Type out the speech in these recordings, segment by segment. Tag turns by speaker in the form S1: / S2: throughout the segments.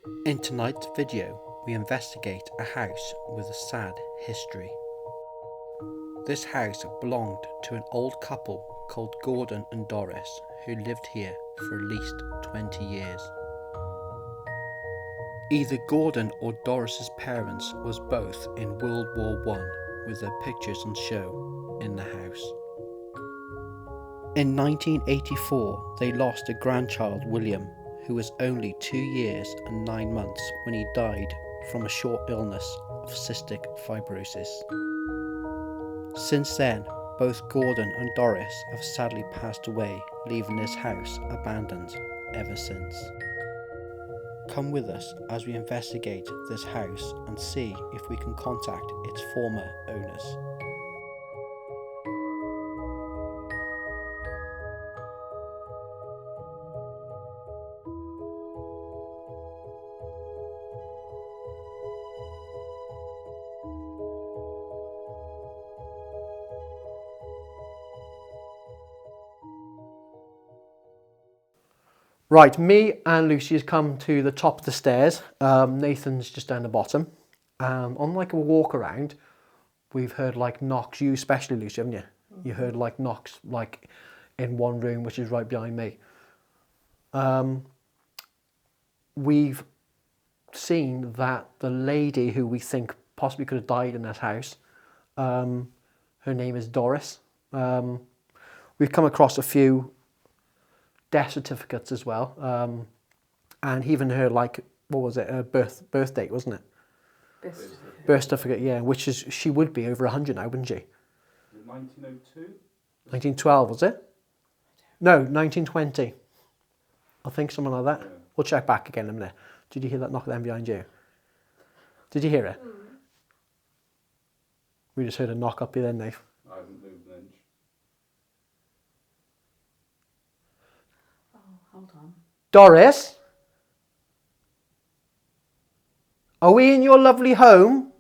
S1: In tonight's video, we investigate a house with a sad history. This house belonged to an old couple called Gordan and Doris who lived here for at least 20 years. Either Gordan or Doris's parents was both in World War I with their pictures on show in the house. In 1984, they lost a grandchild, William, who was only 2 years and 9 months when he died from a short illness of cystic fibrosis. Since then, both Gordan and Doris have sadly passed away, leaving this house abandoned ever since. Come with us as we investigate this house and see if we can contact its former owners. Right, me and Lucy has come to the top of the stairs. Nathan's just down the bottom. On like a walk around, we've heard like knocks. You especially, Lucy, haven't you? You heard like knocks like in one room, which is right behind me. We've seen that the lady who we think possibly could have died in this house, her name is Doris. We've come across a few death certificates as well, and even her, like, what was it, her birth date, wasn't it? Birth certificate, yeah, which is, she would be over 100 now, wouldn't she?
S2: 1902?
S1: 1912, was it? No, 1920. I think something like that. Yeah. We'll check back again in a minute. Did you hear that knock then behind you? Did you hear it? Mm. We just heard a knock up here then, Dave.
S2: I haven't moved an inch.
S3: Hold on.
S1: Doris? Are we in your lovely home?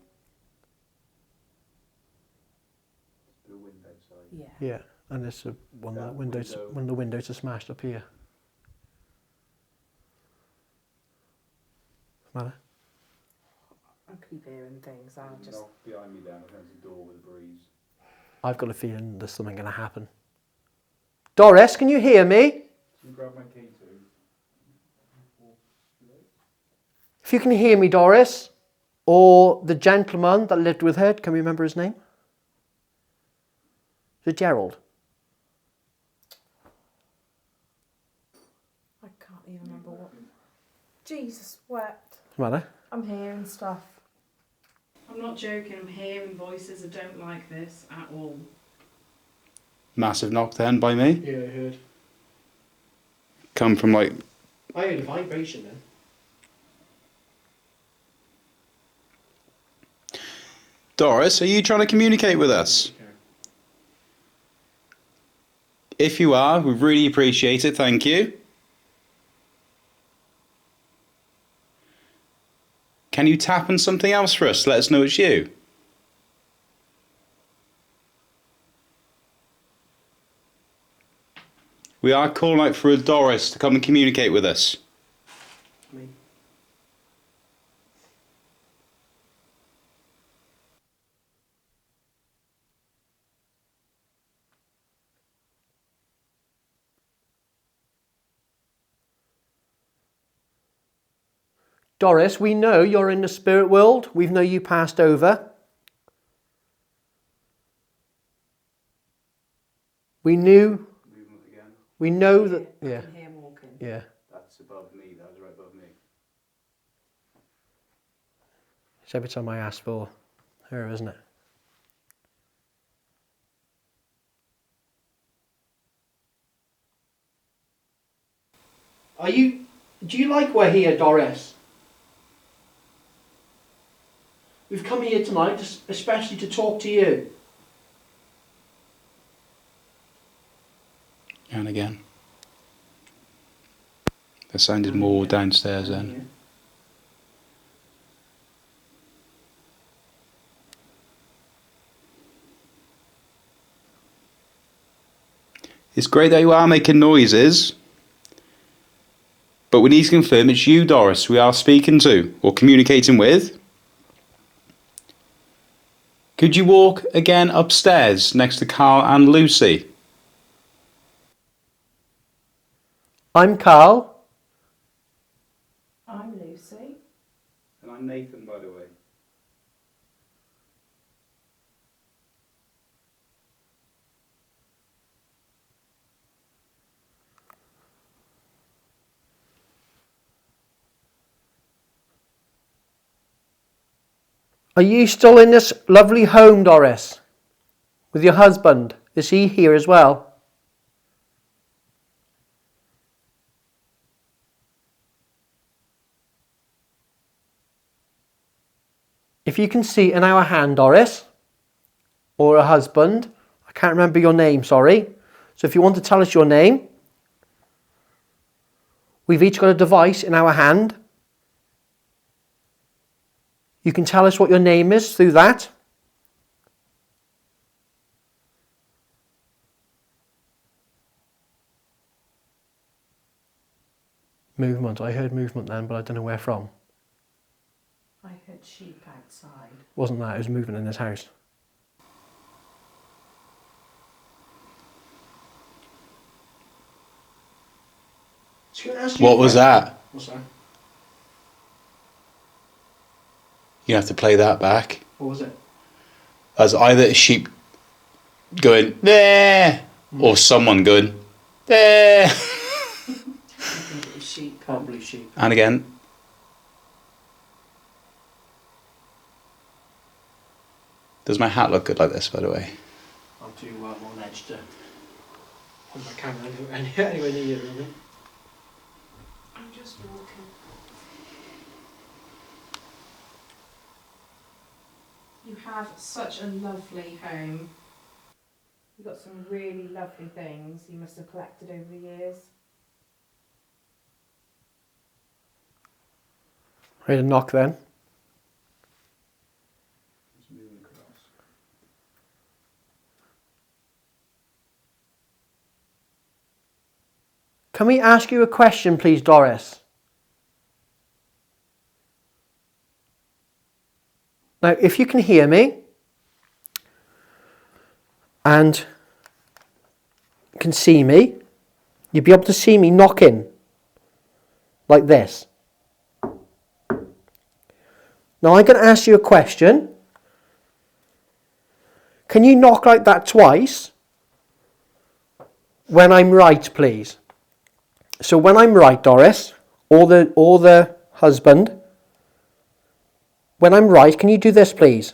S2: The window side.
S3: Yeah.
S1: Yeah, and there's one of the windows are smashed up here. What's the matter?
S3: I keep hearing things. I'll just
S2: knock behind me down against the door with a breeze.
S1: I've got a feeling there's something going to happen. Doris, can you hear me?
S2: Can you grab my key too?
S1: If you can hear me, Doris, or the gentleman that lived with her, can we remember his name? Is it Gerald?
S3: I can't even remember what. Jesus wept.
S1: What's the matter?
S3: I'm hearing stuff.
S4: I'm not joking, I'm hearing voices. I don't like this at all.
S2: Massive knock then by me.
S1: Yeah, I heard.
S2: Come from like...
S1: I heard a vibration then.
S2: Doris, are you trying to communicate with us? If you are, we really appreciate it, thank you. Can you tap on something else for us? Let us know it's you. We are calling out for a Doris to come and communicate with us.
S1: Me. Doris, we know you're in the spirit world. We know you passed over. We know that, yeah.
S3: I can hear walking.
S1: Yeah.
S2: That's above me, that was right above me.
S1: It's every time I ask for her, isn't it? Do you like we're here, Doris? We've come here tonight especially to talk to you.
S2: And again. That sounded more downstairs then. It's great that you are making noises, but we need to confirm it's you, Doris, we are speaking to or communicating with. Could you walk again upstairs next to Carl and Lucy?
S1: I'm Carl.
S3: I'm Lucy.
S2: And I'm Nathan, by the way.
S1: Are you still in this lovely home, Doris? With your husband? Is he here as well? If you can see in our hand, Doris, or a husband, I can't remember your name, sorry. So if you want to tell us your name, we've each got a device in our hand. You can tell us what your name is through that. Movement. I heard movement then, but I don't know where from.
S3: I heard sheep outside.
S1: Wasn't that? It was movement in this house.
S2: What was that?
S1: What's that?
S2: You have to play that back.
S1: What was it?
S2: As either a sheep going, there, or someone going, there.
S3: I think it was sheep.
S1: Probably sheep.
S2: And again. Does my hat look good like this, by the way?
S1: I'm too on edge to put my camera anywhere near you, really.
S4: I'm just walking. You have such a lovely home.
S3: You've got some really lovely things you must have collected over the years.
S1: Ready to knock then? Can we ask you a question, please, Doris? Now, if you can hear me and can see me, you'll be able to see me knocking like this. Now, I'm going to ask you a question. Can you knock like that twice when I'm right, please? So when I'm right, Doris, or the husband, when I'm right, can you do this, please?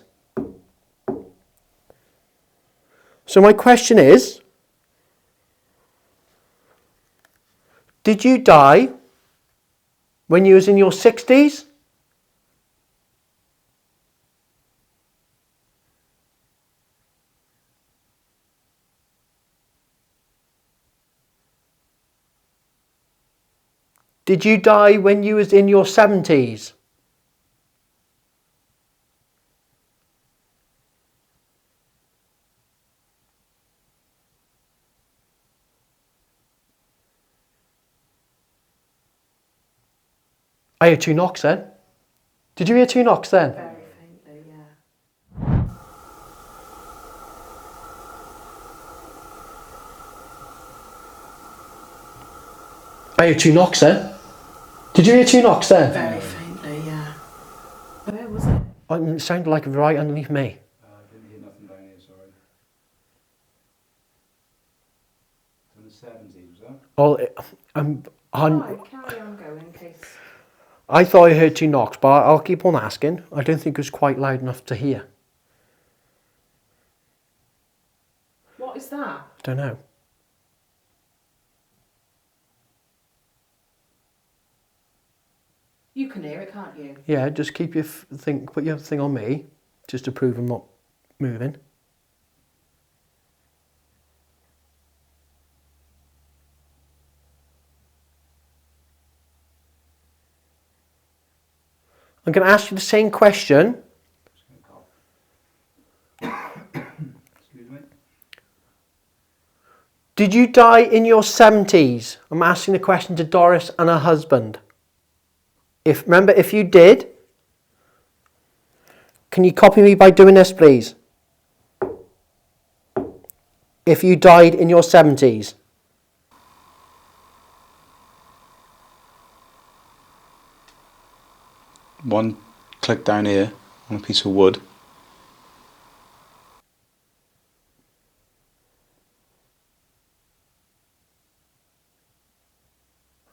S1: So my question is, did you die when you was in your 60s? Did you die when you was in your 70s? I heard two knocks then. Did you hear two knocks then?
S3: Very faintly, yeah.
S1: I heard two knocks then. Did you hear two knocks then?
S3: Very faintly, yeah. Where was it?
S1: It sounded like right underneath me.
S2: I didn't hear nothing down here, sorry. In the 70s, was that?
S1: Oh,
S3: Right, carry on going in case.
S1: I thought I heard two knocks, but I'll keep on asking. I don't think it was quite loud enough to hear.
S3: What is that?
S1: Don't know.
S3: You can hear it, can't you?
S1: Yeah, just keep your put your thing on me, just to prove I'm not moving. I'm going to ask you the same question.
S2: Excuse me.
S1: Did you die in your 70s? I'm asking the question to Doris and her husband. Remember, if you did, can you copy me by doing this, please? If you died in your 70s.
S2: One click down here on a piece of wood.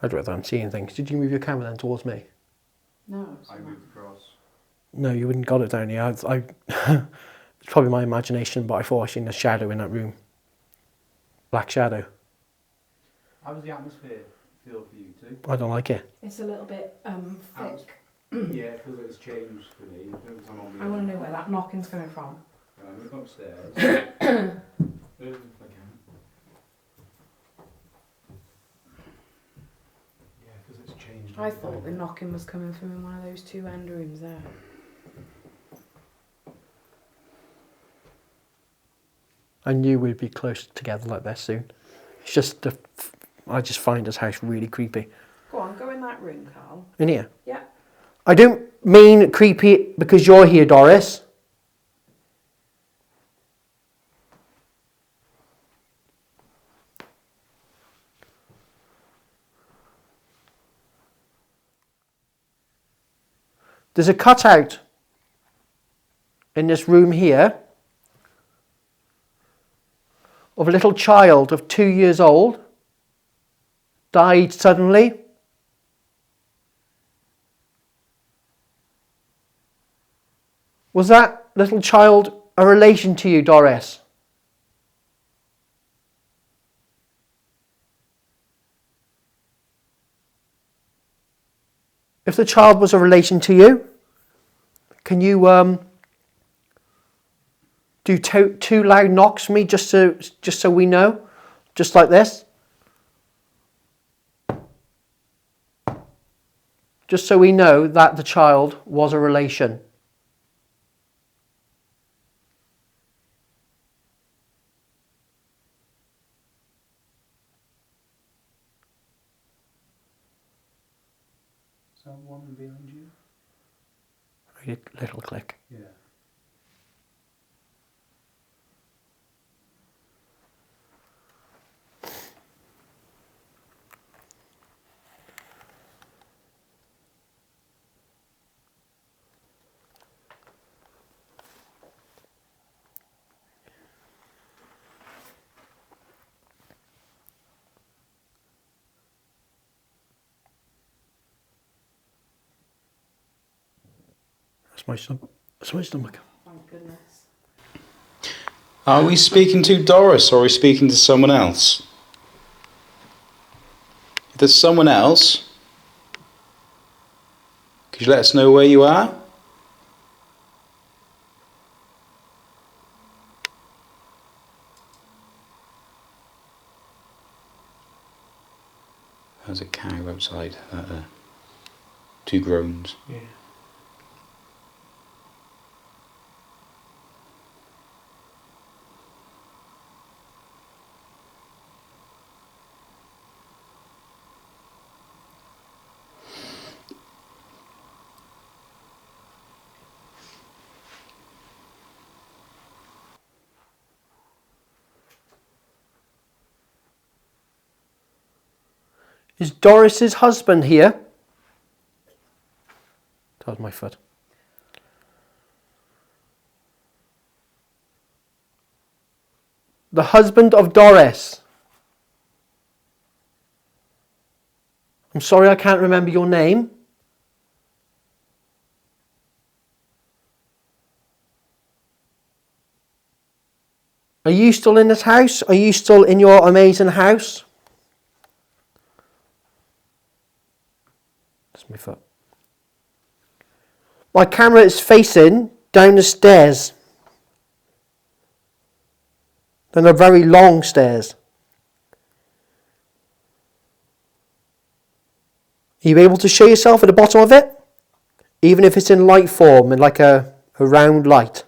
S1: I'd rather I'm seeing things. Did you move your camera then towards me?
S3: No.
S5: I moved across.
S1: No, you wouldn't got it down here. It's probably my imagination, but I thought I seen a shadow in that room. Black shadow.
S5: How does the atmosphere feel for you two?
S1: I don't like it.
S3: It's a little bit thick.
S5: Yeah, it feels like it's changed for me. Every time I'm
S3: I want to know where that knocking's coming from.
S5: move upstairs. Move if I can. Yeah, it feels like it's changed.
S3: I thought the knocking was coming from in one of those two end rooms there.
S1: I knew we'd be close together like this soon. It's just I just find this house really creepy.
S3: Go on, go in that room, Carl.
S1: In here.
S3: Yeah.
S1: I don't mean creepy because you're here, Doris. There's a cutout in this room here of a little child of 2 years old, died suddenly. Was that little child a relation to you, Doris? If the child was a relation to you, can you do two loud knocks for me just so we know? Just like this? Just so we know that the child was a relation.
S5: Someone behind you?
S1: Little click.
S5: Yeah.
S1: That's my stomach.
S3: Thank goodness.
S2: Are we speaking to Doris or are we speaking to someone else? If there's someone else, could you let us know where you are? There's a cow outside. Two groans.
S1: Yeah. Is Doris's husband here? That was my foot. The husband of Doris. I'm sorry I can't remember your name. Are you still in this house? Are you still in your amazing house? That's my foot. My camera is facing down the stairs. Then a very long stairs. Are you able to show yourself at the bottom of it? Even if it's in light form and like a round light.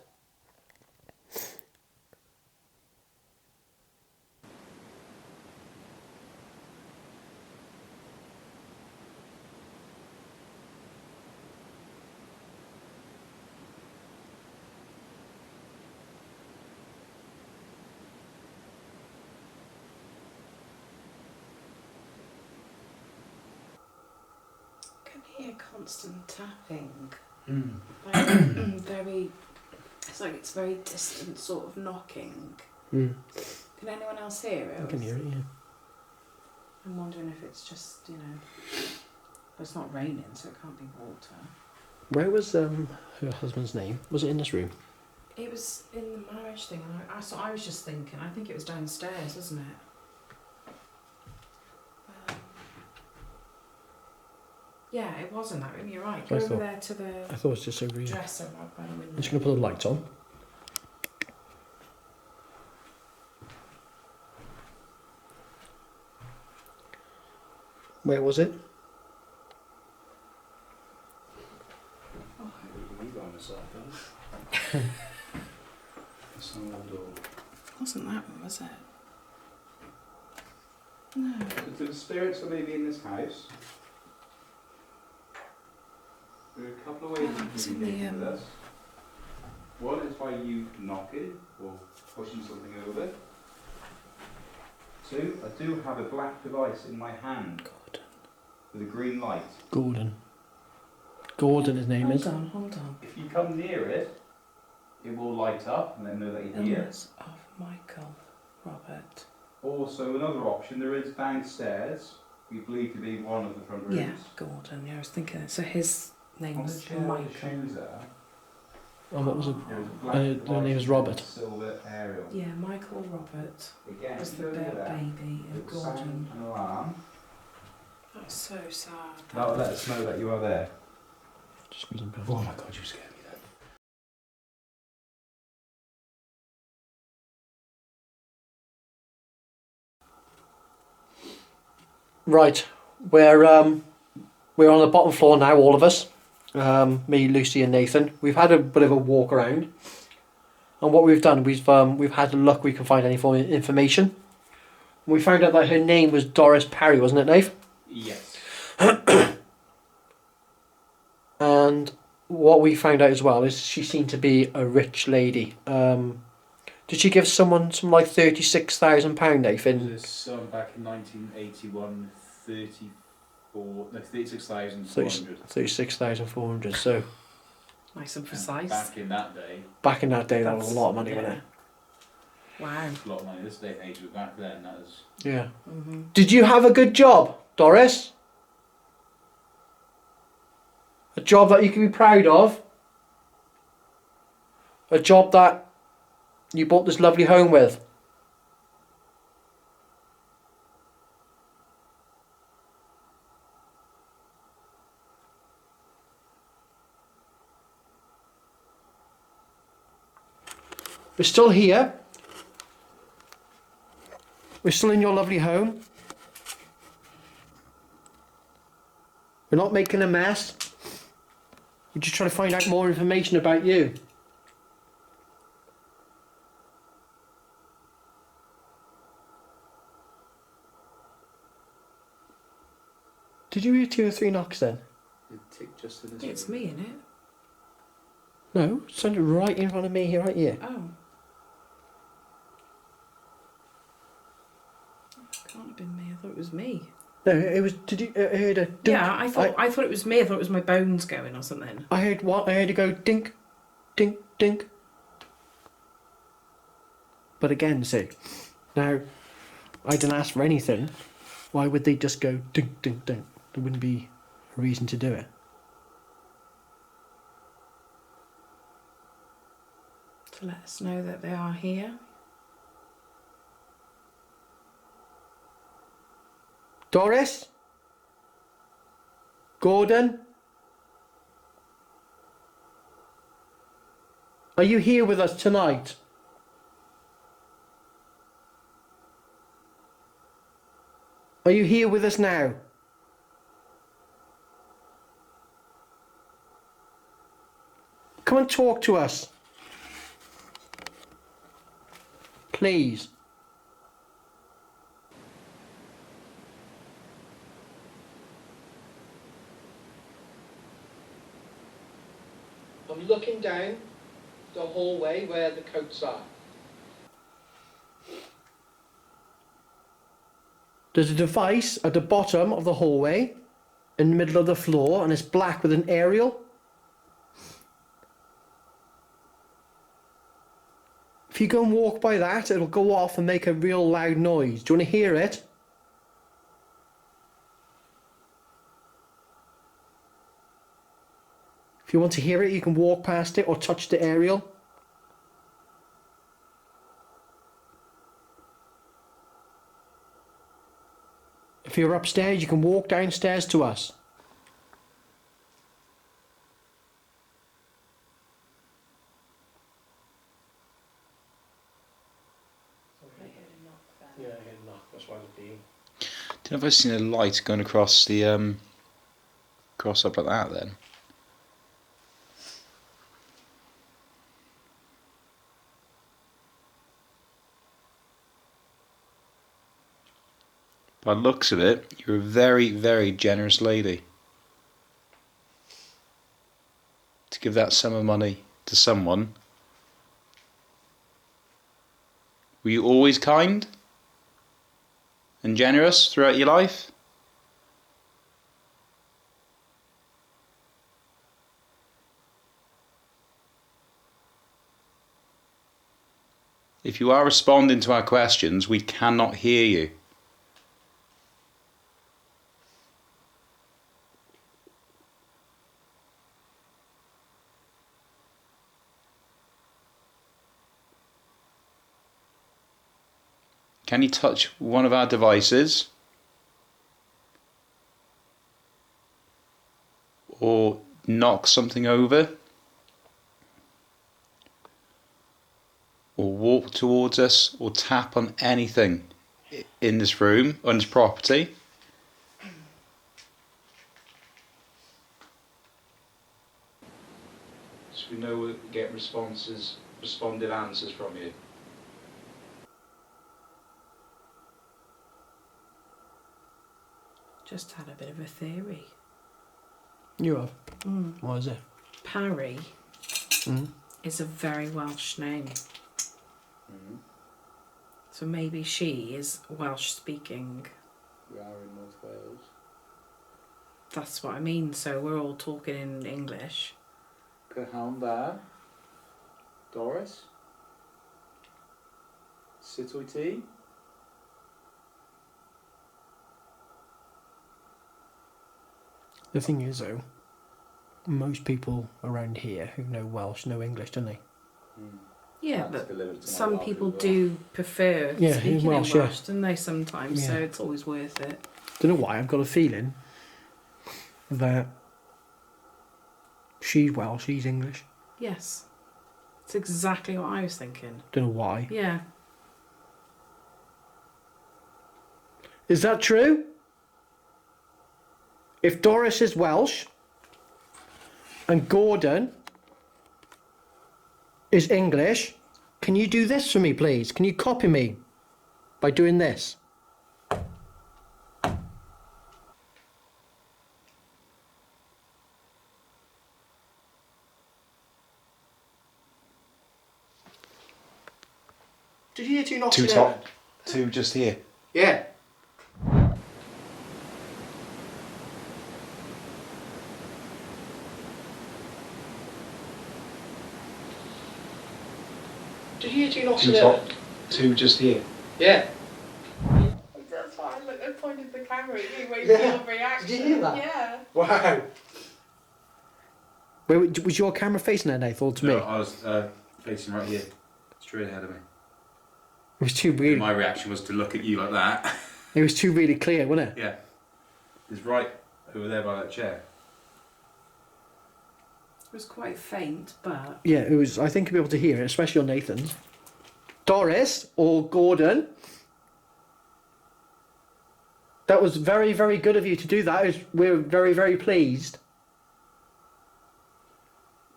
S4: hear constant tapping.
S2: Mm.
S4: Like, very. It's like it's very distant sort of knocking.
S1: Mm.
S4: Can anyone else hear it?
S1: I can hear it, yeah.
S4: I'm wondering if it's just, you know, it's not raining, so it can't be water.
S1: Where was her husband's name? Was it in this room?
S4: It was in the marriage thing, and I was just thinking, I think it was downstairs, wasn't it? Yeah, it was in that room, you're right. Go over there to the
S1: I thought it was just over here.
S4: dresser right by the window.
S1: I'm just going to put the lights on. Where was it?
S2: Oh, I don't by myself, then. It's an old door.
S4: Wasn't that one, was it? No.
S2: So the spirits that may be in this house. There are a couple of ways
S4: Oh,
S2: you
S4: it's
S2: can
S4: in
S2: communicate
S4: the,
S2: with us. One is by you knocking or pushing something over. Two, I do have a black device in my hand with a green light.
S1: Gordan. Gordan, his name is.
S4: Hold on.
S2: If you come near it, it will light up and then know that you're here.
S4: Illness of Michael Robert.
S2: Also, another option, there is downstairs, we believe to be one of the front rooms.
S4: Yeah, Gordon. Yeah, I was thinking. So his name
S2: On the
S4: was
S2: chair where the
S4: Michael.
S2: shoes are,
S1: Oh, what was it?
S2: there is a black
S1: The
S2: device
S1: name is
S2: with
S1: Robert.
S2: a silver aerial.
S4: Yeah, Michael Robert
S2: Again,
S4: was the
S2: go near that.
S4: baby
S2: It
S4: of
S2: will sound
S4: Gordon.
S2: an alarm.
S4: That's so sad.
S2: That will let us know that you are there.
S1: Just squeezing past.
S2: Oh my god, you scared me then.
S1: Right, we're on the bottom floor now, all of us. Me, Lucy, and Nathan. We've had a bit of a walk around, and what we've done, we've had a look. We can find any form of information. We found out that her name was Doris Parry, wasn't it, Nave?
S2: Yes.
S1: And what we found out as well is she seemed to be a rich lady. Did she give someone some like £36,000, Nathan?
S5: There's some back in 1981, 36,400.
S1: 36,400. So
S4: Nice and precise.
S5: Back in that day,
S1: back in that day, that was a lot of money, wasn't it?
S4: Wow.
S5: a lot of money. This day and age, but back then, that was.
S1: Yeah.
S4: Mm-hmm.
S1: Did you have a good job, Doris? A job that you can be proud of? A job that you bought this lovely home with? We're still here. We're still in your lovely home. We're not making a mess. We're just trying to find out more information about you. Did you hear 2 or 3 knocks then?
S5: It ticked just in this
S4: It's
S5: room.
S4: me, innit?
S1: No, it sounded right in front of me here, right here.
S4: Oh. Can't have been me. I thought it was me.
S1: No, it was. Did you heard a? Dink?
S4: Yeah, I thought it was me. I thought it was my bones going or something.
S1: I heard what? I heard it go dink, dink, dink. But again, see, now I didn't ask for anything. Why would they just go dink, dink, dink? There wouldn't be a reason to do it.
S4: To let us know that they are here.
S1: Doris? Gordan? Are you here with us tonight? Are you here with us now? Come and talk to us. Please. I'm looking down the hallway where the coats are. There's a device at the bottom of the hallway. in the middle of the floor and it's black with an aerial. If you go and walk by that, it'll go off and make a real loud noise. Do you want to hear it? If you want to hear it, you can walk past it or touch the aerial. If you're upstairs, you can walk downstairs to us. Yeah, I hear knock. That's why I was being.
S2: Do you know if I've seen a light going across the cross up like that then? By the looks of it, you're a very, very generous lady. To give that sum of money to someone. Were you always kind and generous throughout your life? If you are responding to our questions, we cannot hear you. Can you touch one of our devices? Or knock something over? Or walk towards us? Or tap on anything in this room, on this property? So we know we get responded answers from you.
S4: Just had a bit of a theory.
S1: You have? What is it?
S4: Parry is a very Welsh name. So maybe she is Welsh speaking.
S2: We are in North Wales.
S4: That's what I mean. So we're all talking in English.
S2: Pnawn da. Doris. Sut wyt ti?
S1: The thing is, though, most people around here who know Welsh know English, don't they?
S4: Yeah, but some people do prefer
S1: Yeah,
S4: speaking
S1: Welsh,
S4: in Welsh, don't they, sometimes? So
S1: Yeah.
S4: it's always worth it.
S1: Don't know why, I've got a feeling that she's Welsh, she's English.
S4: Yes. It's exactly what I was thinking.
S1: Don't know why.
S4: Yeah.
S1: Is that true? If Doris is Welsh and Gordan is English, can you do this for me, please? Can you copy me by doing this? Did you hear two knocks?
S2: Two top, two just here.
S1: Yeah. Did you hear two knocks?
S2: Two top, two just here.
S1: Yeah.
S3: That's why I pointed the camera at you, waiting
S1: Yeah.
S3: for your reaction.
S1: Did you hear that?
S3: Yeah.
S1: Wow. Where was your camera facing at, Nathan, or to me?
S2: I was facing right here, straight ahead of me.
S1: It was too really.
S2: My reaction was to look at you like that.
S1: It was too really clear, wasn't it?
S2: Yeah. It's right over there by that chair.
S4: It was quite faint, but...
S1: Yeah, it was. I think you'll be able to hear it, especially on Nathan's. Doris or Gordan. That was very, very good of you to do that. We're very, very pleased.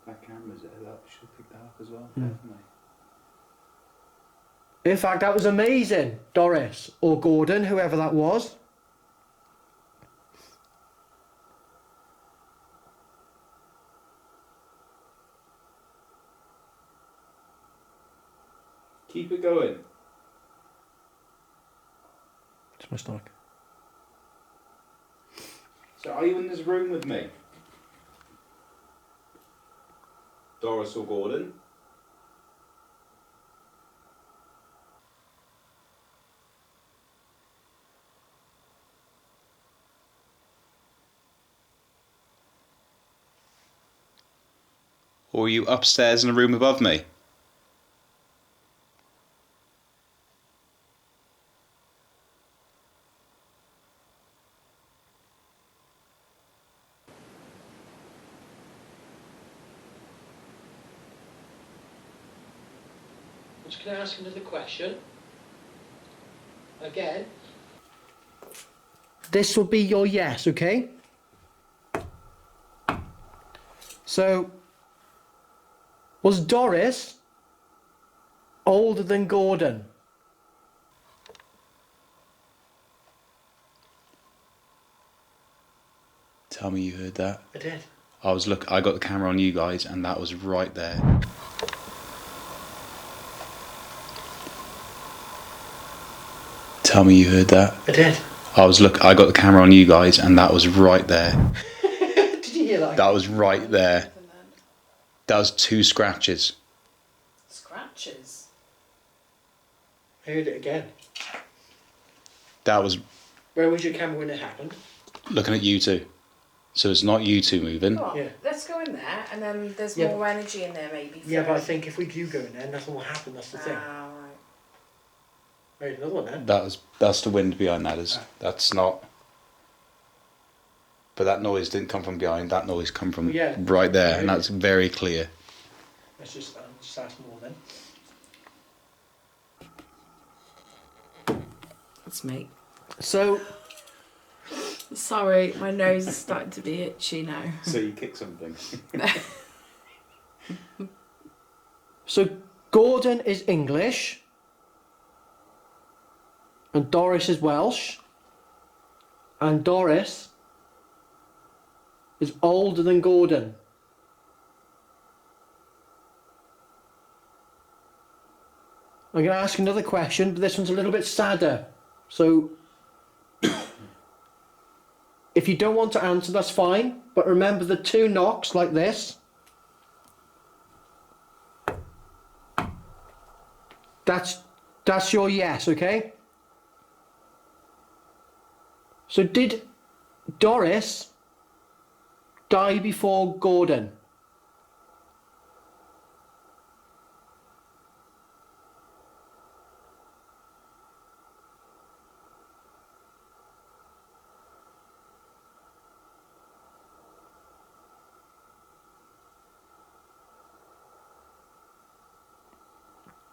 S2: That camera's there, that should pick that up as well, definitely.
S1: In fact, that was amazing, Doris or Gordan, whoever that was.
S2: Keep it going.
S1: It's my stomach.
S2: So are you in this room with me? Doris or Gordan? Or are you upstairs in a room above me?
S6: I'm just going to ask another question. Again.
S1: This will be your yes, okay? So, was Doris older than Gordan?
S2: Tell me you heard that.
S1: I did.
S2: I got the camera on you guys and that was right there. Tell me you heard that.
S1: I did.
S2: I got the camera on you guys and that was right there.
S1: Did you hear that?
S2: That was right there. That was 2 scratches.
S4: Scratches.
S1: I heard it again.
S2: That was
S1: Where was your camera when it happened?
S2: looking at you two. So it's not you two moving.
S4: Go on,
S1: Yeah.
S4: let's go in there, and then there's
S1: Yeah,
S4: more energy in there maybe.
S1: Yeah, but I think if we do go in there, nothing will happen. That's the thing.
S4: Right.
S1: Right, another one then.
S2: That's the wind behind that. That's not. But that noise didn't come from behind. That noise come from
S1: Yeah.
S2: right there, and that's very clear.
S1: Let's just ask more then.
S4: That's me.
S1: So,
S4: Sorry, my nose is starting to be itchy now.
S2: So you kick something.
S1: so Gordan is English, and Doris is Welsh, and Doris is older than Gordan. I'm going to ask another question, but this one's a little bit sadder. So, if you don't want to answer, that's fine. But remember the 2 knocks like this. That's your yes, okay? So did Doris die before Gordan?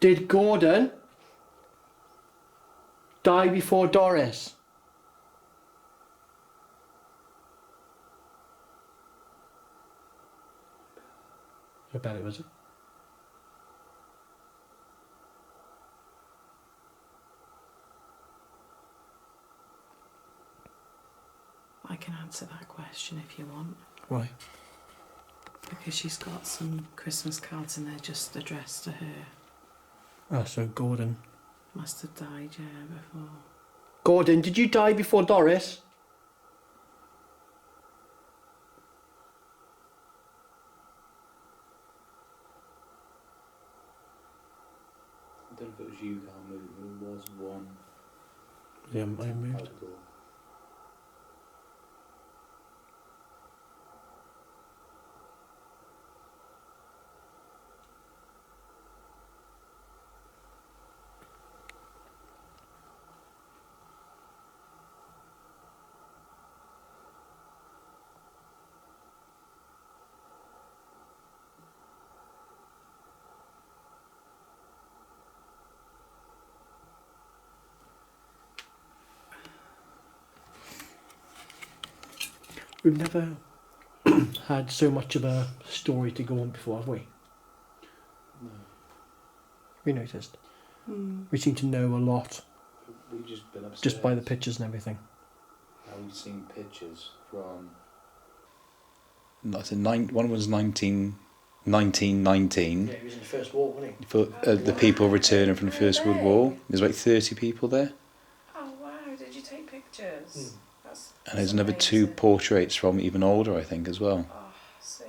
S1: Did Gordan die before Doris? I bet it was.
S4: I can answer that question if you want.
S1: Why?
S4: Because she's got some Christmas cards in there just addressed to her.
S1: Oh, so Gordan.
S4: Must have died, yeah, before.
S1: Gordan, did you die before Doris?
S5: I don't know if it was you, Carl, moving, but it was one.
S1: Yeah, I moved.
S5: outdoor.
S1: We've never had so much of a story to go on before, have we?
S5: No.
S1: We noticed. We seem to know a lot
S5: We've just been upstairs.
S1: just by the pictures and everything.
S5: And we've seen pictures from.
S2: That's one was 1919.
S1: Yeah, he was in the First War, wasn't he?
S2: For the people returning from the First World War. There's like 30 people there.
S4: Oh wow, did you take pictures? That's
S2: And there's another 2 portraits from even older, I think, as well.
S4: Oh, see.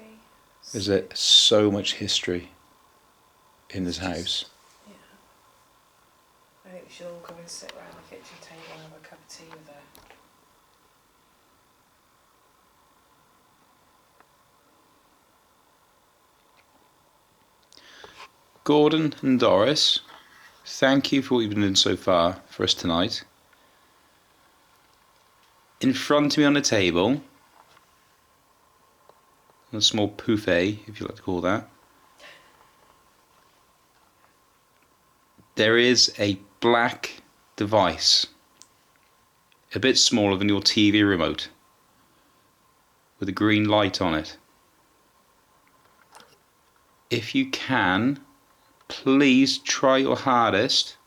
S2: There's so much history in this house.
S4: Yeah. I think we should all come and sit around the kitchen table and have a cup of tea with her.
S2: Gordan and Doris, thank you for what you've been doing so far for us tonight. In front of me on the table, on a small buffet, if you like to call that, there is a black device, a bit smaller than your TV remote, with a green light on it. If you can, please try your hardest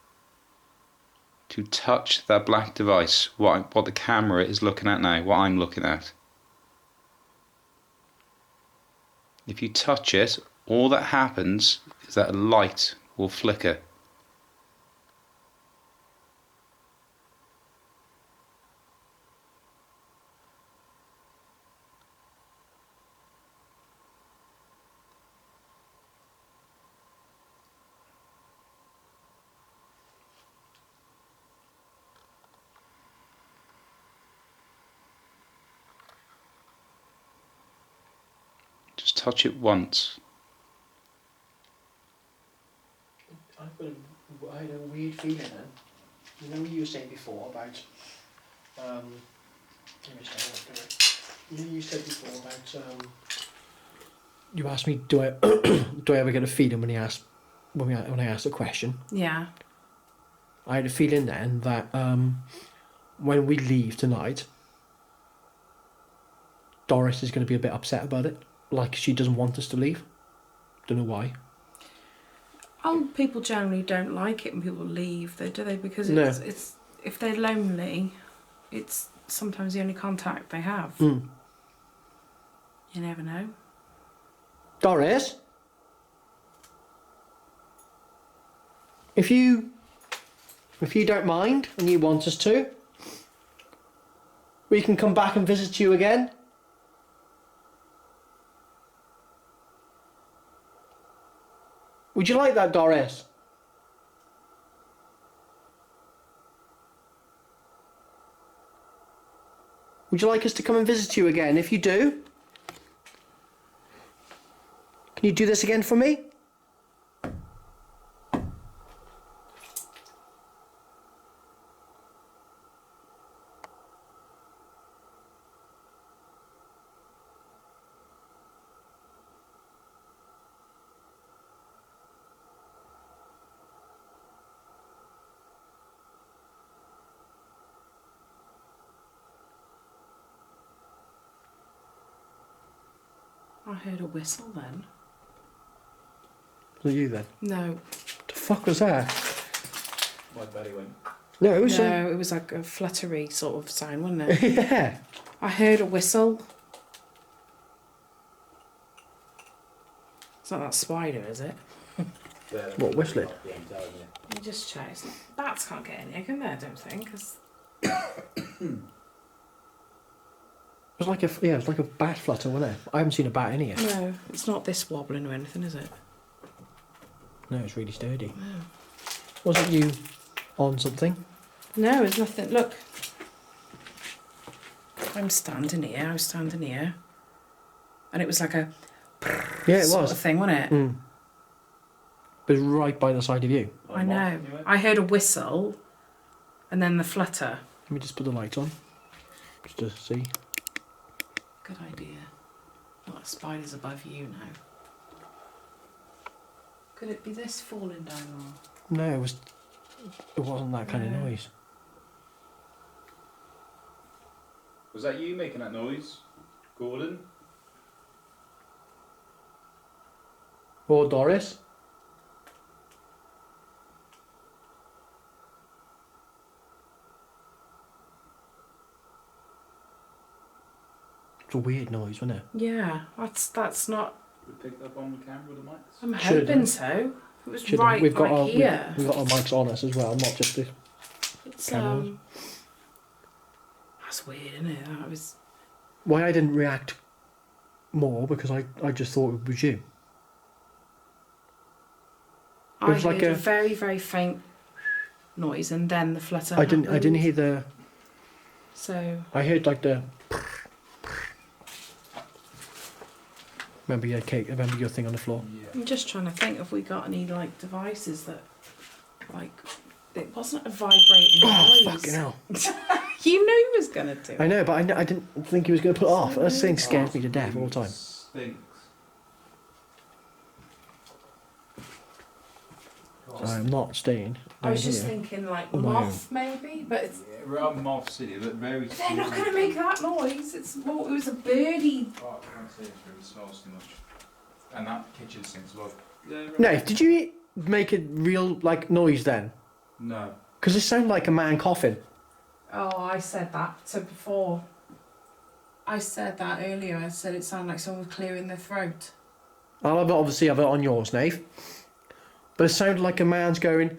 S2: to touch that black device, what the camera is looking at now, what I'm looking at. If you touch it, all that happens is that a light will flicker. Just touch it once.
S1: I had a weird feeling then. You know what you were saying before about let me say what you said before about you asked me do I do I ever get a feeling when I asked a question.
S4: Yeah.
S1: I had a feeling then that when we leave tonight, Doris is going to be a bit upset about it. Like she doesn't want us to leave. Don't know why.
S4: Old people generally don't like it when people leave, though, do they? Because
S1: No.
S4: it's if they're lonely, it's sometimes the only contact they have.
S1: Mm.
S4: You never know.
S1: Doris, if you don't mind and you want us to, we can come back and visit you again. Would you like that, Doris? Would you like us to come and visit you again? If you do, can you do this again for me?
S4: I heard a whistle then.
S1: Was it you then?
S4: No.
S1: The fuck was that?
S5: My belly went.
S1: No, it was
S4: No, it was like a fluttery sort of sound, wasn't it?
S1: yeah.
S4: I heard a whistle. It's not that spider, is it?
S1: What, whistling?
S4: You just check. It's not, bats can't get in here, can they? I don't think. 'Cause
S1: It was like a bat flutter, wasn't it? I haven't seen a bat in here.
S4: no, it's not this wobbling or anything, is it?
S1: No, it's really sturdy.
S4: No.
S1: Wasn't you on something?
S4: No, it's nothing. Look. I was standing here. And it was like a
S1: Yeah, it
S4: sort
S1: was.
S4: of thing, wasn't it?
S1: Mm. It was right by the side of you.
S4: I know. I heard a whistle and then the flutter.
S1: Let me just put the lights on, just to see.
S4: Good idea. Not a spider's above you now. Could it be this falling down or?
S1: No, it wasn't that kind of
S4: No.
S1: noise.
S5: Was that you making that noise, Gordon?
S1: Or Doris? It's a weird noise, wasn't it?
S4: Yeah, that's not.
S5: We picked up on the camera with the mics.
S4: I'm
S1: Should've
S4: hoping
S1: done.
S4: so. It was
S1: Should've.
S4: right
S1: We've got
S4: like
S1: our,
S4: here.
S1: we've got our mics on us as well, not just the.
S4: It's
S1: cameras.
S4: That's weird, isn't it? That was.
S1: Why I didn't react more, because I just thought it was you.
S4: I
S1: was like
S4: heard a
S1: a-
S4: very, very faint noise, and then the flutter.
S1: I didn't
S4: happened.
S1: hear the.
S4: So
S1: I heard like the. Remember your cake? Remember your thing on the floor?
S4: I'm just trying to think if we got any like devices that, like, it wasn't a vibrating
S1: Oh
S4: noise.
S1: fucking hell!
S4: You knew he was gonna do it.
S1: I know, but I didn't think he was going to put it off. That thing scares me to death all the time.
S2: Stinks.
S1: I'm not staying.
S4: I was
S1: down
S4: just
S1: here.
S4: thinking like
S1: On my
S4: moth maybe, but it's,
S2: Yeah, rather moth city, but very.
S4: they're not gonna make that noise. It's more. It was a birdie.
S2: Oh, I can't say it smells too much. And that kitchen stinks as well. Yeah, right.
S1: No, did you make a real like noise then?
S2: No.
S1: Because it sounded like a man coughing.
S4: Oh, I said that so before. I said that earlier. I said it sounded like someone was clearing their throat.
S1: I'll obviously have it on yours, Nave. But it sounded like a man's going.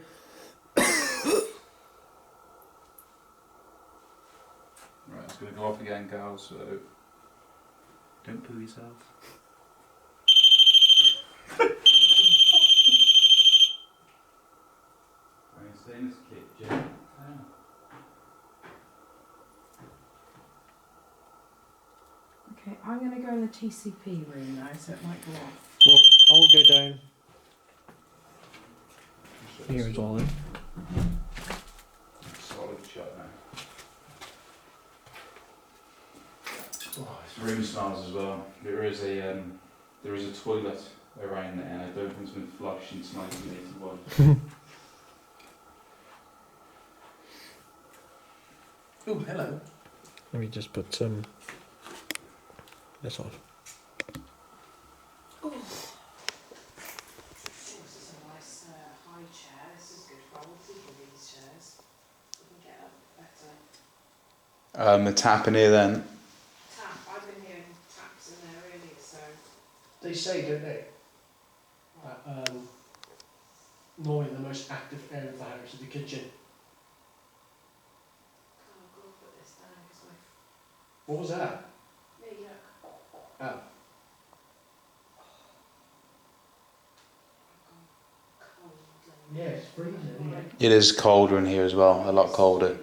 S2: Right, it's going to go off again, Gal, so don't poo yourself. I'm stay in this kitchen.
S4: Okay, I'm gonna go in the TCP room now, so it might go off.
S1: Well, I'll go down here as well then.
S2: Solid shot now. Oh, this room smells as well. There is a toilet around there, and I don't think it's been flushed since 1981.
S5: Oh, hello.
S1: Let me just put this on.
S4: This is a nice high chair. This is good for old people, these chairs. You can get up better.
S2: The tap in here then.
S4: Tap. I've been hearing taps in there earlier, so.
S1: They say, don't they, that normally the most active area of the house is the kitchen.
S4: Oh, I've got to put this down because my.
S1: What was that?
S4: Yeah, look.
S1: Oh.
S4: I've gone cold.
S1: Yeah, it's freezing, isn't it?
S2: It is colder in here as well, a lot colder.